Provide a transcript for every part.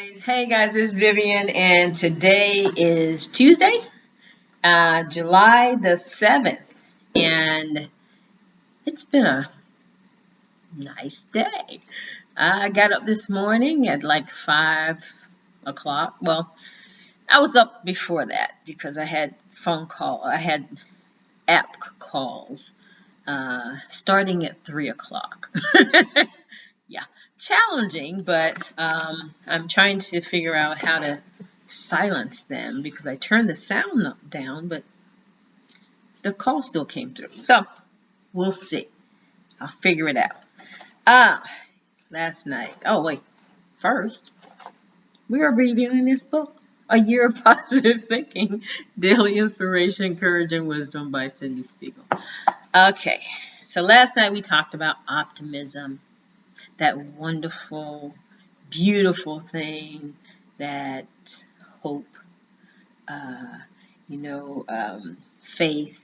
Hey guys, this is Vivian, and today is Tuesday, July the 7th, and it's been a nice day. I got up this morning at like 5 o'clock. Well, I was up before that because I had app calls starting at 3 o'clock. Yeah, challenging, but I'm trying to figure out how to silence them because I turned the sound down, but the call still came through. So we'll see. I'll figure it out. Ah, last night. Oh, wait. First, we are reviewing this book, A Year of Positive Thinking, Daily Inspiration, Courage, and Wisdom by Cindy Spiegel. Okay, so last night we talked about optimism, that wonderful, beautiful thing that hope, uh, faith,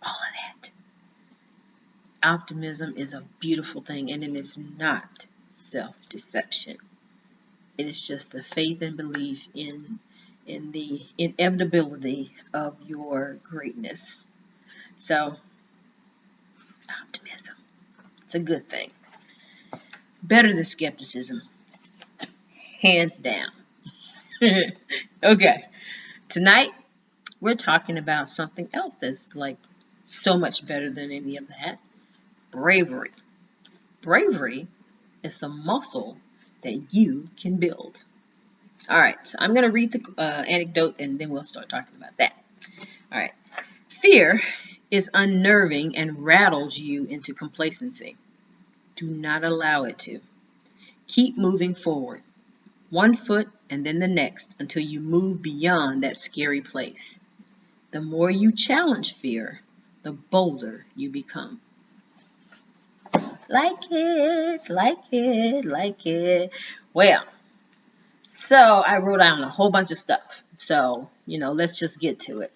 all of that. Optimism is a beautiful thing, and it is not self-deception. It is just the faith and belief in the inevitability of your greatness. So, optimism, it's a good thing. Better than skepticism, hands down. Okay, tonight we're talking about something else that's like so much better than any of that. Bravery. Bravery is a muscle that you can build. All right, so I'm going to read the anecdote and then we'll start talking about that. All right. Fear is unnerving and rattles you into complacency. Do not allow it to. Keep moving forward, one foot and then the next until you move beyond that scary place. The more you challenge fear, the bolder you become. Like it, like it, like it. Well, so I wrote down a whole bunch of stuff. So, let's just get to it.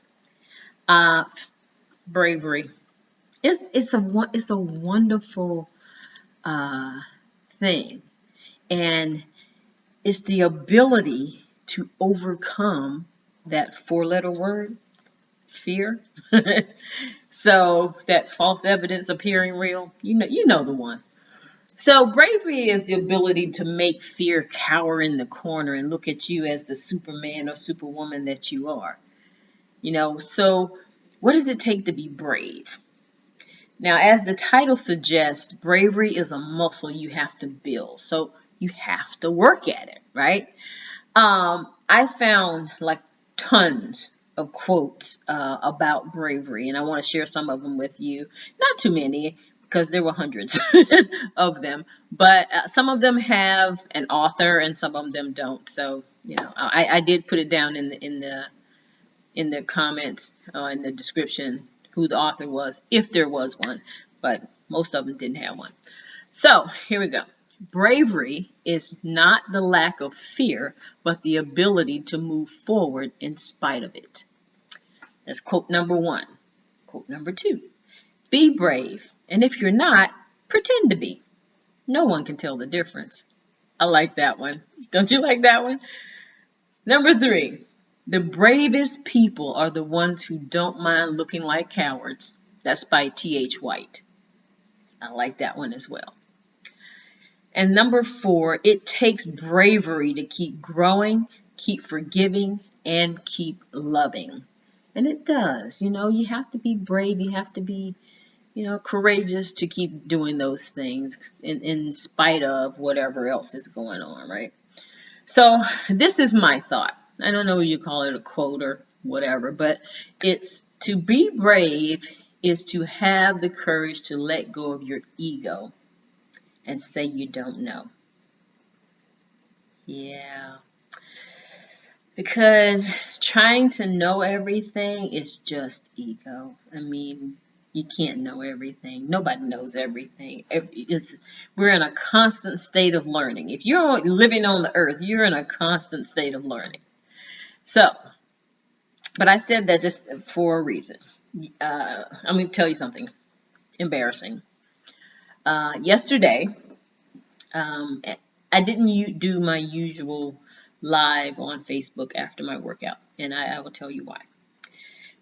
Uh, Bravery. It's a wonderful thing, and it's the ability to overcome that four-letter word, fear. So that false evidence appearing real, you know the one. So bravery is the ability to make fear cower in the corner and look at you as the Superman or Superwoman that you are. So what does it take to be brave? Now, as the title suggests, bravery is a muscle you have to build. So you have to work at it, right? I found like tons of quotes about bravery, and I want to share some of them with you. Not too many, because there were hundreds of them, but some of them have an author, and some of them don't. So, I did put it down in the comments in the description who the author was, if there was one, but most of them didn't have one. So here we go. Bravery is not the lack of fear, but the ability to move forward in spite of it. That's quote number one. Quote number two. Be brave, and if you're not, pretend to be. No one can tell the difference. I like that one. Don't you like that one? Number three. The bravest people are the ones who don't mind looking like cowards. That's by T.H. White. I like that one as well. And number four, it takes bravery to keep growing, keep forgiving, and keep loving. And it does. You have to be brave. You have to be, courageous to keep doing those things in spite of whatever else is going on, right? So this is my thought. I don't know what you call it, a quote or whatever, but it's to be brave is to have the courage to let go of your ego and say you don't know. Yeah. Because trying to know everything is just ego. I mean, you can't know everything. Nobody knows everything. We're in a constant state of learning. If you're living on the earth, you're in a constant state of learning. So, but I said that just for a reason. I'm going to tell you something embarrassing. Yesterday, I didn't do my usual live on Facebook after my workout, and I will tell you why.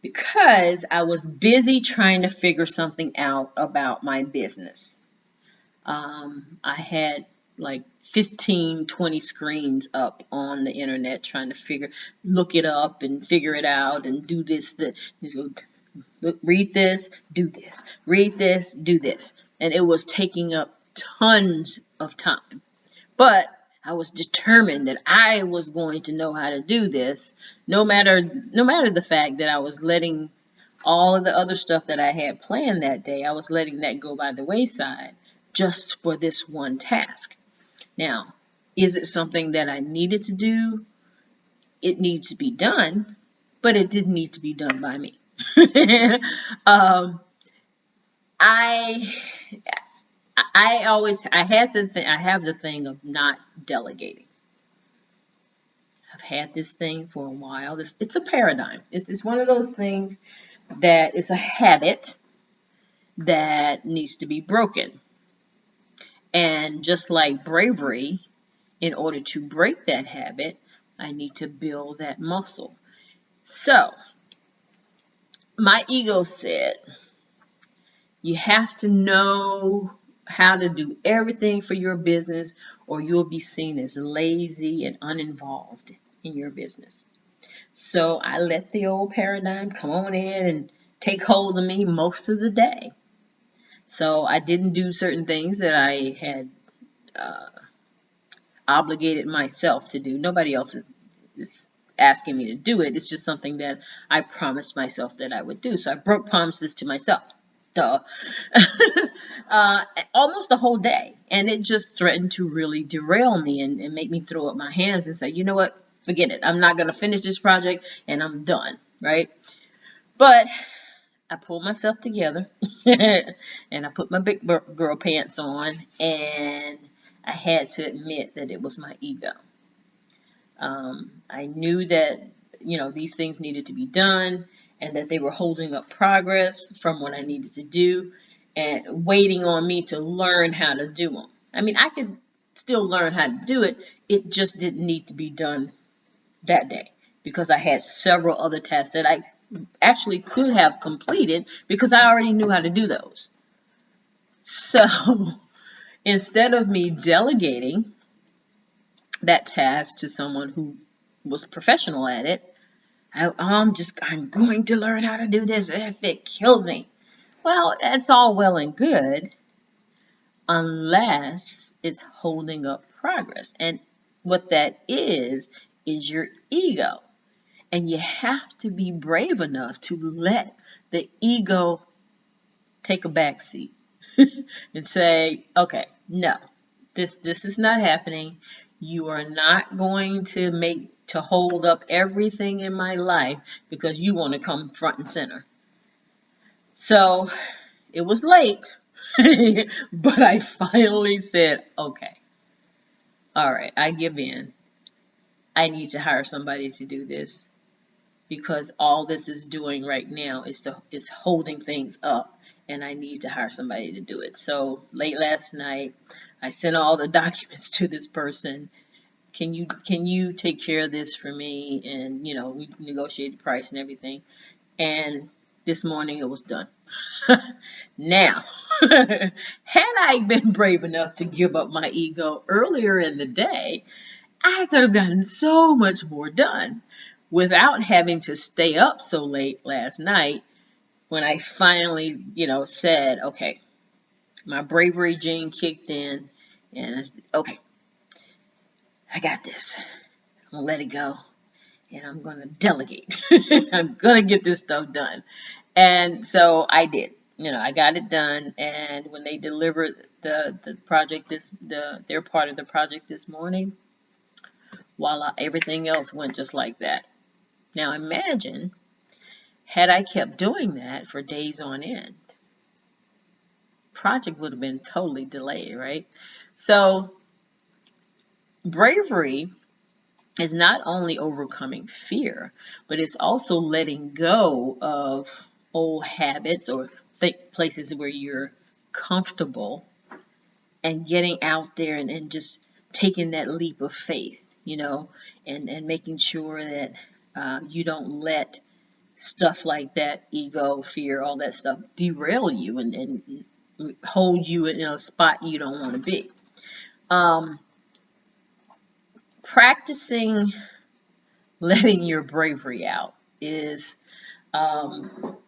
Because I was busy trying to figure something out about my business. I had like 15, 20 screens up on the internet trying to look it up and figure it out and do this, read this, do this, read this, do this. And it was taking up tons of time. But I was determined that I was going to know how to do this, no matter the fact that I was letting all of the other stuff that I had planned that day, I was letting that go by the wayside just for this one task. Now, is it something that I needed to do? It needs to be done, but it didn't need to be done by me. um, I I have the thing of not delegating. I've had this thing for a while. It's a paradigm. It's one of those things that is a habit that needs to be broken. And just like bravery, in order to break that habit, I need to build that muscle. So, my ego said, you have to know how to do everything for your business, or you'll be seen as lazy and uninvolved in your business. So I let the old paradigm come on in and take hold of me most of the day. So I didn't do certain things that I had uh, obligated myself to do. Nobody else is asking me to do it. It's just something that I promised myself that I would do. So I broke promises to myself. Duh. uh, Almost the whole day. And it just threatened to really derail me and make me throw up my hands and say, you know what? Forget it. I'm not going to finish this project and I'm done. Right? But I pulled myself together and I put my big girl pants on, and I had to admit that it was my ego. I knew that, these things needed to be done and that they were holding up progress from what I needed to do and waiting on me to learn how to do them. I mean, I could still learn how to do it. It just didn't need to be done that day because I had several other tasks that I actually could have completed because I already knew how to do those. So instead of me delegating that task to someone who was professional at it, I'm going to learn how to do this if it kills me. Well, that's all well and good unless it's holding up progress. And what that is your ego. And you have to be brave enough to let the ego take a back seat and say, okay, no, this is not happening. You are not going to hold up everything in my life because you want to come front and center. So it was late, but I finally said, okay, all right, I give in. I need to hire somebody to do this because all this is doing right now is holding things up, and I need to hire somebody to do it. So late last night, I sent all the documents to this person. Can you take care of this for me? And we negotiated the price and everything. And this morning it was done. Now, had I been brave enough to give up my ego earlier in the day, I could have gotten so much more done without having to stay up so late last night when I finally, said, okay, my bravery gene kicked in and I said, okay, I got this. I'm going to let it go and I'm going to delegate. I'm going to get this stuff done. And so I did. I got it done, and when they delivered the project their part of the project this morning, voila, everything else went just like that. Now imagine, had I kept doing that for days on end, project would have been totally delayed, right? So bravery is not only overcoming fear, but it's also letting go of old habits or places where you're comfortable and getting out there and just taking that leap of faith, and making sure that you don't let stuff like that, ego, fear, all that stuff, derail you and hold you in a spot you don't want to be. Practicing letting your bravery out is one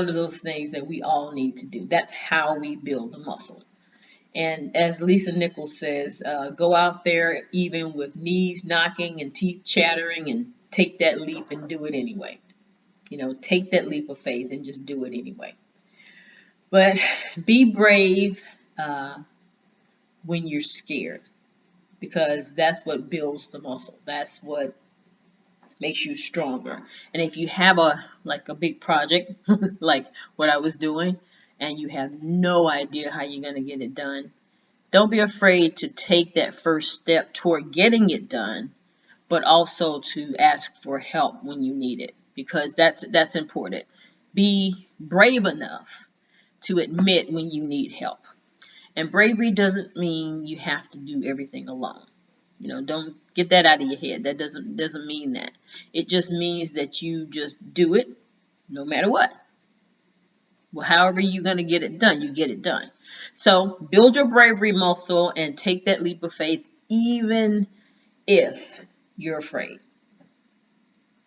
of those things that we all need to do. That's how we build the muscle. And as Lisa Nichols says, go out there even with knees knocking and teeth chattering and take that leap and do it anyway. Take that leap of faith and just do it anyway. But be brave when you're scared, because that's what builds the muscle. That's what makes you stronger. And if you have a big project like what I was doing, and you have no idea how you're going to get it done, don't be afraid to take that first step toward getting it done, but also to ask for help when you need it, because that's important. Be brave enough to admit when you need help. And bravery doesn't mean you have to do everything alone. Don't get that out of your head. That doesn't mean that. It just means that you just do it no matter what. Well, however you're going to get it done, you get it done. So build your bravery muscle and take that leap of faith, even if you're afraid.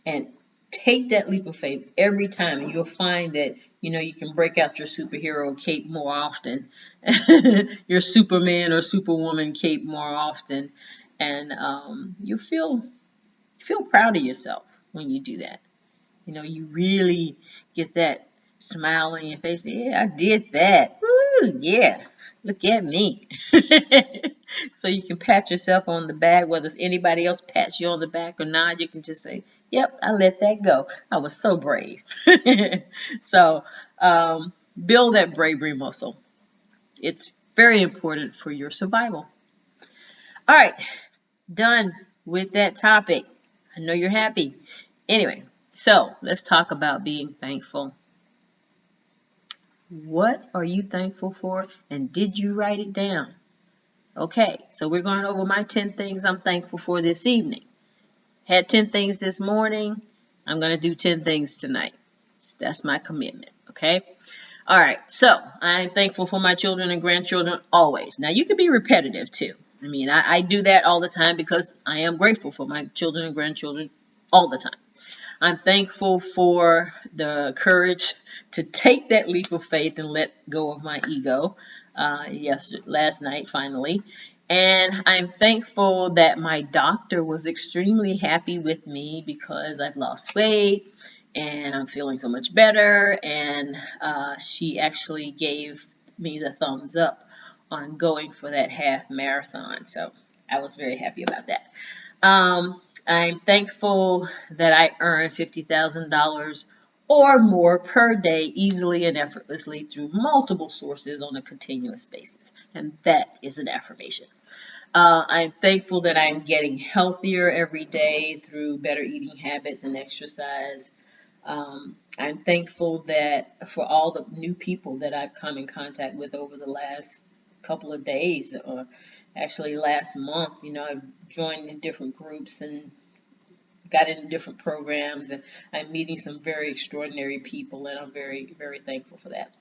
And take that leap of faith every time, and you'll find that you can break out your superhero cape more often, your Superman or Superwoman cape more often, and you feel proud of yourself when you do that. You really get that smile on your face. Yeah, I did that. Woo, yeah, look at me. So you can pat yourself on the back, whether it's anybody else pats you on the back or not. You can just say, yep, I let that go. I was so brave. So build that bravery muscle. It's very important for your survival. All right, done with that topic. I know you're happy. Anyway, so let's talk about being thankful. What are you thankful for, and did you write it down? Okay, so we're going over my 10 things I'm thankful for this evening. Had 10 things this morning. I'm going to do 10 things tonight. That's my commitment, okay? All right, so I'm thankful for my children and grandchildren always. Now, you can be repetitive too. I mean, I do that all the time because I am grateful for my children and grandchildren all the time. I'm thankful for the courage to take that leap of faith and let go of my ego last night, finally. And I'm thankful that my doctor was extremely happy with me because I've lost weight and I'm feeling so much better. And she actually gave me the thumbs up on going for that half marathon. So I was very happy about that. I'm thankful that I earn $50,000 or more per day easily and effortlessly through multiple sources on a continuous basis. And that is an affirmation. I'm thankful that I'm getting healthier every day through better eating habits and exercise. I'm thankful that for all the new people that I've come in contact with over the last couple of days, or actually last month. I've joined in different groups and got into different programs, and I'm meeting some very extraordinary people, and I'm very, very thankful for that.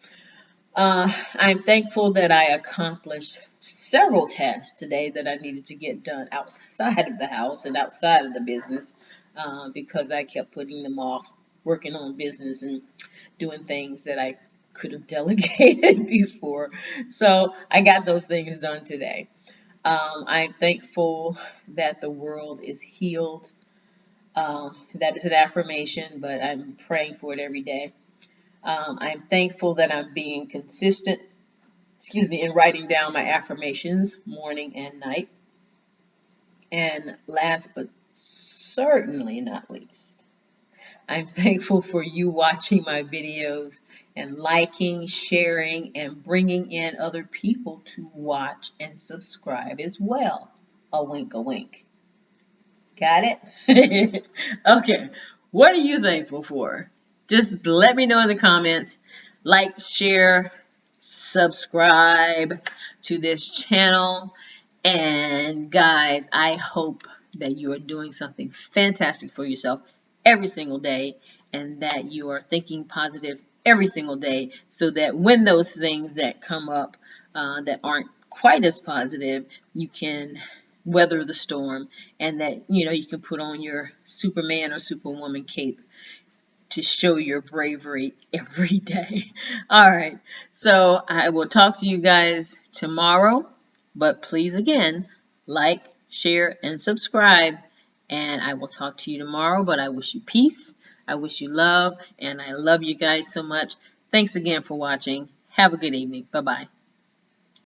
I'm thankful that I accomplished several tasks today that I needed to get done outside of the house and outside of the business, because I kept putting them off, working on business and doing things that I could have delegated before. So I got those things done today. I'm thankful that the world is healed. That is an affirmation, but I'm praying for it every day. I'm thankful that I'm being consistent, in writing down my affirmations morning and night. And last but certainly not least, I'm thankful for you watching my videos and liking, sharing, and bringing in other people to watch and subscribe as well. A wink, a wink. Got it? Okay. What are you thankful for? Just let me know in the comments. Like, share, subscribe to this channel. And guys, I hope that you are doing something fantastic for yourself every single day and that you are thinking positive every single day so that when those things that come up that aren't quite as positive, you can weather the storm and that, you can put on your Superman or Superwoman cape to show your bravery every day. All right. So I will talk to you guys tomorrow. But please, again, like, share, and subscribe. And I will talk to you tomorrow. But I wish you peace. I wish you love. And I love you guys so much. Thanks again for watching. Have a good evening. Bye-bye.